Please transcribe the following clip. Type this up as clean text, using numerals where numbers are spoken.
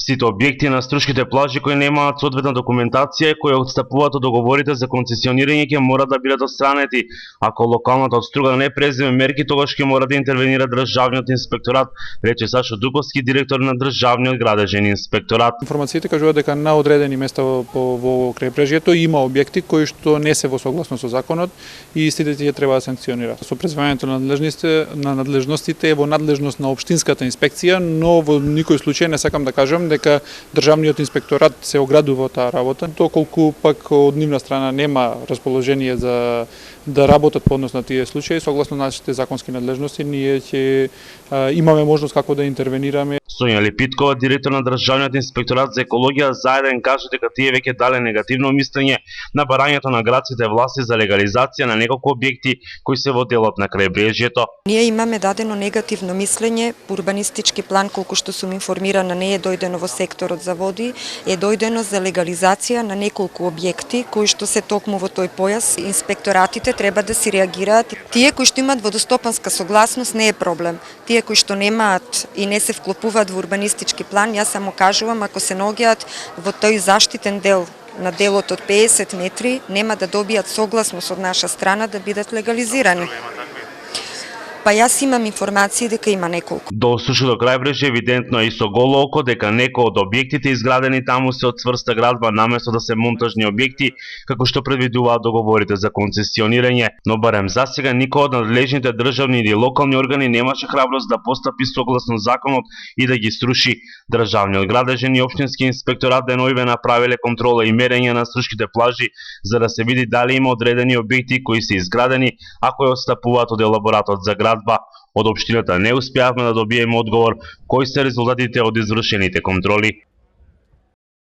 Сите објекти на струшките плажи кои немаат соодветна документација и кои отстапуваат од договорите за концесионирање ќе мора да бидат отстранети. Ако локалната отструга не преземе мерки, тогаш ќе мора да интервенира државниот инспекторат, рече Сашо Дуковски, директор на државниот градежен инспекторат. Информациите кажуваат дека на одредени места во крајбрежјето има објекти кои што не се во согласно со законот и истите ќе треба да санкционираат. Со преземањето на надлежностите е во надлежност на општинската инспекција, но во никој случај не сакам да кажам дека државниот инспекторат се оградува од таа работа. Доколку пак од нивна страна нема расположение за да работат по однос на тие случаи, согласно нашите законски надлежности, ние ќе имаме можност како да интервенираме. Сонја Лепиткова, директор на државниот инспекторат за екологија за еден, каже дека тие веќе дале негативно мислење на барањето на градските власти за легализација на неколку објекти кои се во делот на крајбрежјето. Ние имаме дадено негативно мислење, урбанистички план, колку што сум информирана, не е дојдено во секторот за води, е дојдено за легализација на неколку објекти кои што се токму во тој појас. Инспекторатите треба да си реагираат. Тие кои што имаат водостопанска согласност не е проблем. Тие кои што немаат и не се вклопуваат во урбанистички план, јас само кажувам, ако се наоѓаат во тој заштитен дел на делот од 50 метри, нема да добијат согласност од наша страна да бидат легализирани. Па јас имам информации дека има неколку. До сушото крајбрежје евидентно е и со голо око дека некои од објектите изградени таму се од цврста градба наместо да се монтажни објекти, како што предвидуваат договорите за концесионирање, но барем засега никој од надлежните државни или локални органи немаше храброст да постапи согласно законот и да ги сруши. Државниот градежен и општински инспекторат деновиве направиле контрола и мерење на струшките плажи за да се види дали има одредени објекти кои се изградени, а кои отстапуваат од елаборатот за градба. Од општината не успеавме да добиеме одговор кои се резултатите од извршените контроли.